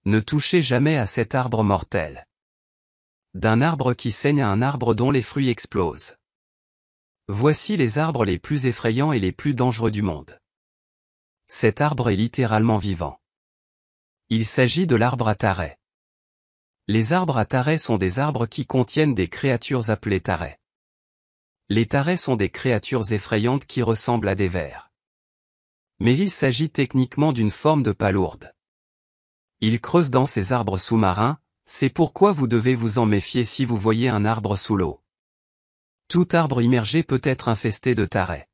Ne touchez jamais à cet arbre mortel. D'un arbre qui saigne à un arbre dont les fruits explosent. Voici les arbres les plus effrayants et les plus dangereux du monde. Cet arbre est littéralement vivant. Il s'agit de l'arbre à taret. Les arbres à taret sont des arbres qui contiennent des créatures appelées tarets. Les tarets sont des créatures effrayantes qui ressemblent à des vers. Mais il s'agit techniquement d'une forme de palourde. Ils creusent dans ces arbres sous-marins, c'est pourquoi vous devez vous en méfier si vous voyez un arbre sous l'eau. Tout arbre immergé peut être infesté de tarets.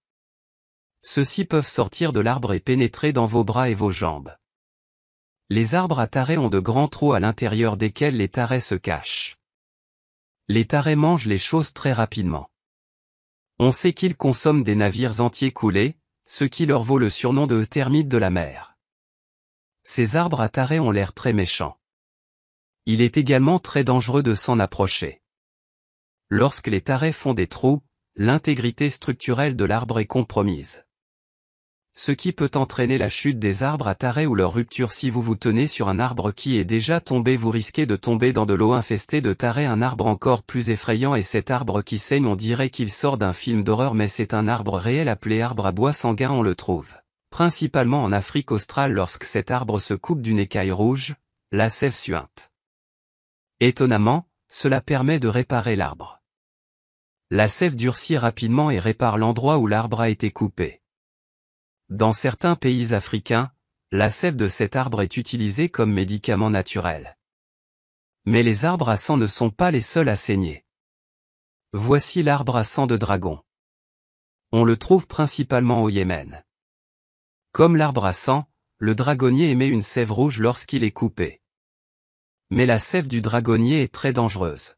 Ceux-ci peuvent sortir de l'arbre et pénétrer dans vos bras et vos jambes. Les arbres à tarets ont de grands trous à l'intérieur desquels les tarets se cachent. Les tarets mangent les choses très rapidement. On sait qu'ils consomment des navires entiers coulés, ce qui leur vaut le surnom de termites de la mer. Ces arbres à tarets ont l'air très méchants. Il est également très dangereux de s'en approcher. Lorsque les tarets font des trous, l'intégrité structurelle de l'arbre est compromise. Ce qui peut entraîner la chute des arbres à tarets ou leur rupture. Si vous vous tenez sur un arbre qui est déjà tombé, vous risquez de tomber dans de l'eau infestée de tarets. Un arbre encore plus effrayant est cet arbre qui saigne. On dirait qu'il sort d'un film d'horreur, mais c'est un arbre réel appelé arbre à bois sanguin. On le trouve principalement en Afrique australe. Lorsque cet arbre se coupe d'une écaille rouge, la sève suinte. Étonnamment, cela permet de réparer l'arbre. La sève durcit rapidement et répare l'endroit où l'arbre a été coupé. Dans certains pays africains, la sève de cet arbre est utilisée comme médicament naturel. Mais les arbres à sang ne sont pas les seuls à saigner. Voici l'arbre à sang de dragon. On le trouve principalement au Yémen. Comme l'arbre à sang, le dragonnier émet une sève rouge lorsqu'il est coupé. Mais la sève du dragonnier est très dangereuse.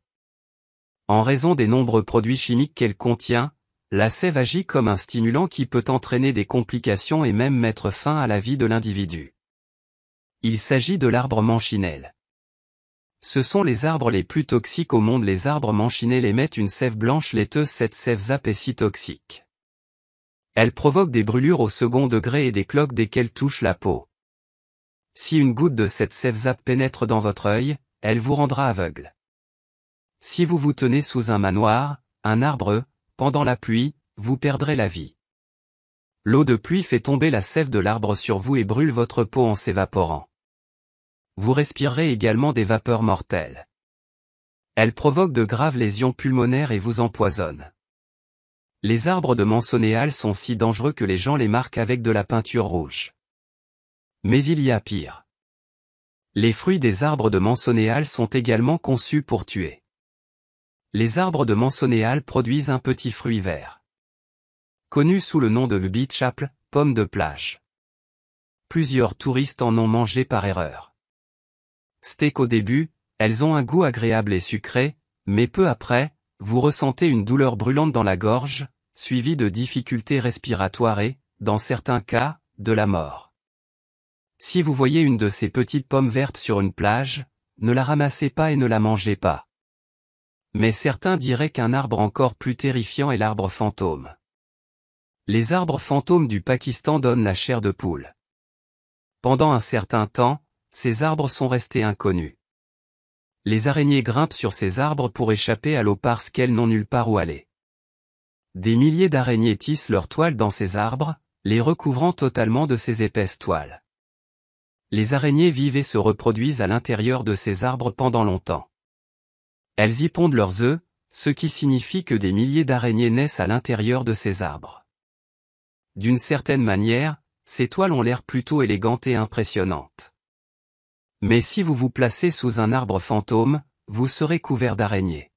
En raison des nombreux produits chimiques qu'elle contient, la sève agit comme un stimulant qui peut entraîner des complications et même mettre fin à la vie de l'individu. Il s'agit de l'arbre manchinelle. Ce sont les arbres les plus toxiques au monde. Les arbres manchinelles émettent une sève blanche laiteuse. Cette sève ZAP est si toxique. Elle provoque des brûlures au second degré et des cloques dès qu'elle touche la peau. Si une goutte de cette sève ZAP pénètre dans votre œil, elle vous rendra aveugle. Si vous vous tenez sous un manoir, un arbre, pendant la pluie, vous perdrez la vie. L'eau de pluie fait tomber la sève de l'arbre sur vous et brûle votre peau en s'évaporant. Vous respirerez également des vapeurs mortelles. Elle provoque de graves lésions pulmonaires et vous empoisonne. Les arbres de mansonéal sont si dangereux que les gens les marquent avec de la peinture rouge. Mais il y a pire. Les fruits des arbres de mansonéal sont également conçus pour tuer. Les arbres de mansonéal produisent un petit fruit vert. Connu sous le nom de beach apple, pomme de plage. Plusieurs touristes en ont mangé par erreur. Steak au début, elles ont un goût agréable et sucré, mais peu après, vous ressentez une douleur brûlante dans la gorge, suivie de difficultés respiratoires et, dans certains cas, de la mort. Si vous voyez une de ces petites pommes vertes sur une plage, ne la ramassez pas et ne la mangez pas. Mais certains diraient qu'un arbre encore plus terrifiant est l'arbre fantôme. Les arbres fantômes du Pakistan donnent la chair de poule. Pendant un certain temps, ces arbres sont restés inconnus. Les araignées grimpent sur ces arbres pour échapper à l'eau parce qu'elles n'ont nulle part où aller. Des milliers d'araignées tissent leurs toiles dans ces arbres, les recouvrant totalement de ces épaisses toiles. Les araignées vivent et se reproduisent à l'intérieur de ces arbres pendant longtemps. Elles y pondent leurs œufs, ce qui signifie que des milliers d'araignées naissent à l'intérieur de ces arbres. D'une certaine manière, ces toiles ont l'air plutôt élégantes et impressionnantes. Mais si vous vous placez sous un arbre fantôme, vous serez couvert d'araignées.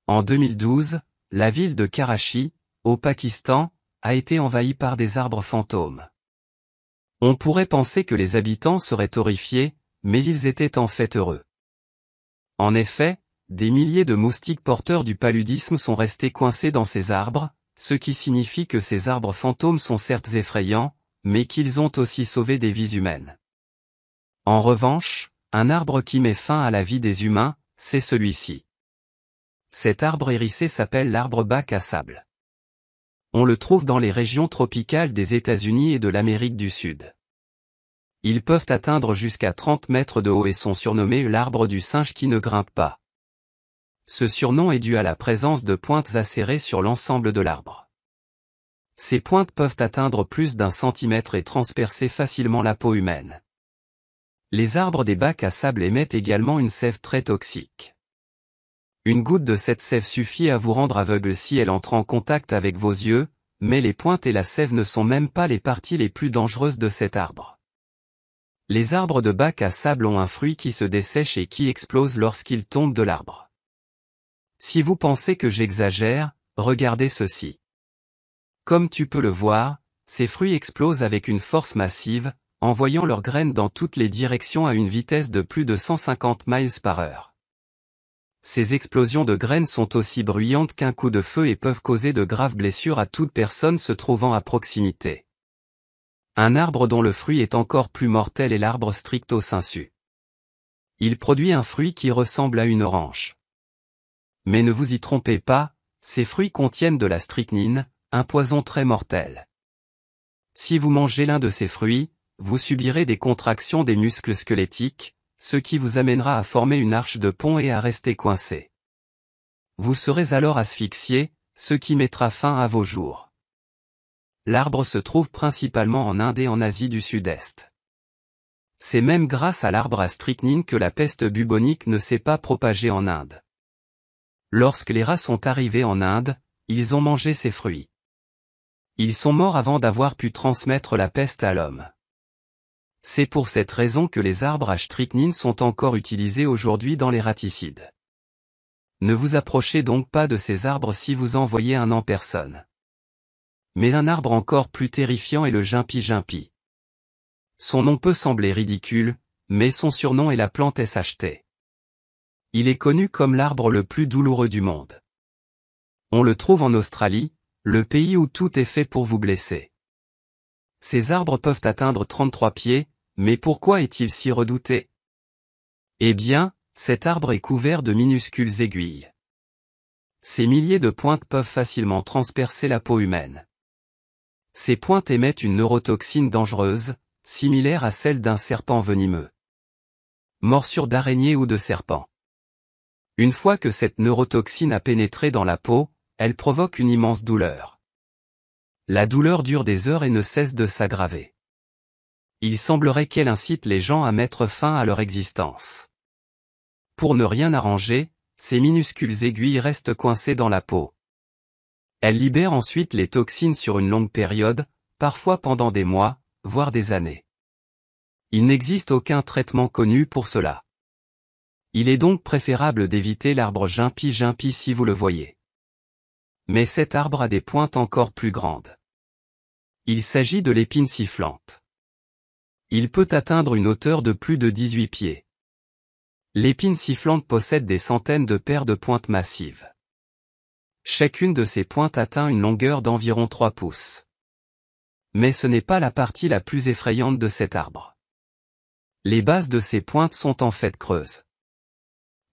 En 2012, la ville de Karachi, au Pakistan, a été envahie par des arbres fantômes. On pourrait penser que les habitants seraient horrifiés, mais ils étaient en fait heureux. En effet, des milliers de moustiques porteurs du paludisme sont restés coincés dans ces arbres, ce qui signifie que ces arbres fantômes sont certes effrayants, mais qu'ils ont aussi sauvé des vies humaines. En revanche, un arbre qui met fin à la vie des humains, c'est celui-ci. Cet arbre hérissé s'appelle l'arbre bac à sable. On le trouve dans les régions tropicales des États-Unis et de l'Amérique du Sud. Ils peuvent atteindre jusqu'à 30 mètres de haut et sont surnommés l'arbre du singe qui ne grimpe pas. Ce surnom est dû à la présence de pointes acérées sur l'ensemble de l'arbre. Ces pointes peuvent atteindre plus d'1 centimètre et transpercer facilement la peau humaine. Les arbres des bacs à sable émettent également une sève très toxique. Une goutte de cette sève suffit à vous rendre aveugle si elle entre en contact avec vos yeux, mais les pointes et la sève ne sont même pas les parties les plus dangereuses de cet arbre. Les arbres de bac à sable ont un fruit qui se dessèche et qui explose lorsqu'il tombe de l'arbre. Si vous pensez que j'exagère, regardez ceci. Comme tu peux le voir, ces fruits explosent avec une force massive, envoyant leurs graines dans toutes les directions à une vitesse de plus de 150 miles par heure. Ces explosions de graines sont aussi bruyantes qu'un coup de feu et peuvent causer de graves blessures à toute personne se trouvant à proximité. Un arbre dont le fruit est encore plus mortel est l'arbre Strychnos sensu. Il produit un fruit qui ressemble à une orange. Mais ne vous y trompez pas, ces fruits contiennent de la strychnine, un poison très mortel. Si vous mangez l'un de ces fruits, vous subirez des contractions des muscles squelettiques, ce qui vous amènera à former une arche de pont et à rester coincé. Vous serez alors asphyxié, ce qui mettra fin à vos jours. L'arbre se trouve principalement en Inde et en Asie du Sud-Est. C'est même grâce à l'arbre à strychnine que la peste bubonique ne s'est pas propagée en Inde. Lorsque les rats sont arrivés en Inde, ils ont mangé ces fruits. Ils sont morts avant d'avoir pu transmettre la peste à l'homme. C'est pour cette raison que les arbres à strychnine sont encore utilisés aujourd'hui dans les raticides. Ne vous approchez donc pas de ces arbres si vous en voyez un en personne. Mais un arbre encore plus terrifiant est le jimpi-jimpi. Son nom peut sembler ridicule, mais son surnom est la plante SHT. Il est connu comme l'arbre le plus douloureux du monde. On le trouve en Australie, le pays où tout est fait pour vous blesser. Ces arbres peuvent atteindre 33 pieds, mais pourquoi est-il si redouté? Eh bien, cet arbre est couvert de minuscules aiguilles. Ces milliers de pointes peuvent facilement transpercer la peau humaine. Ces pointes émettent une neurotoxine dangereuse, similaire à celle d'un serpent venimeux. Morsure d'araignée ou de serpent. Une fois que cette neurotoxine a pénétré dans la peau, elle provoque une immense douleur. La douleur dure des heures et ne cesse de s'aggraver. Il semblerait qu'elle incite les gens à mettre fin à leur existence. Pour ne rien arranger, ces minuscules aiguilles restent coincées dans la peau. Elles libèrent ensuite les toxines sur une longue période, parfois pendant des mois, voire des années. Il n'existe aucun traitement connu pour cela. Il est donc préférable d'éviter l'arbre jimpi-jimpi si vous le voyez. Mais cet arbre a des pointes encore plus grandes. Il s'agit de l'épine sifflante. Il peut atteindre une hauteur de plus de 18 pieds. L'épine sifflante possède des centaines de paires de pointes massives. Chacune de ces pointes atteint une longueur d'environ 3 pouces. Mais ce n'est pas la partie la plus effrayante de cet arbre. Les bases de ces pointes sont en fait creuses.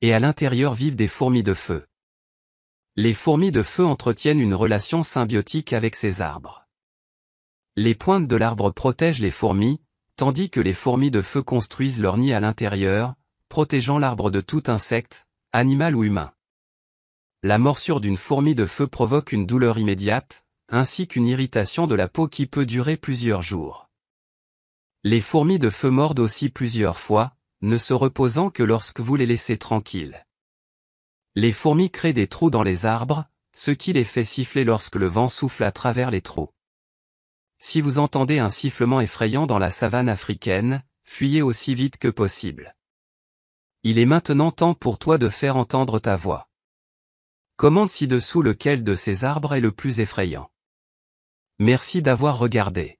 Et à l'intérieur vivent des fourmis de feu. Les fourmis de feu entretiennent une relation symbiotique avec ces arbres. Les pointes de l'arbre protègent les fourmis, tandis que les fourmis de feu construisent leur nid à l'intérieur, protégeant l'arbre de tout insecte, animal ou humain. La morsure d'une fourmi de feu provoque une douleur immédiate, ainsi qu'une irritation de la peau qui peut durer plusieurs jours. Les fourmis de feu mordent aussi plusieurs fois, ne se reposant que lorsque vous les laissez tranquilles. Les fourmis créent des trous dans les arbres, ce qui les fait siffler lorsque le vent souffle à travers les trous. Si vous entendez un sifflement effrayant dans la savane africaine, fuyez aussi vite que possible. Il est maintenant temps pour toi de faire entendre ta voix. Commente ci-dessous lequel de ces arbres est le plus effrayant. Merci d'avoir regardé.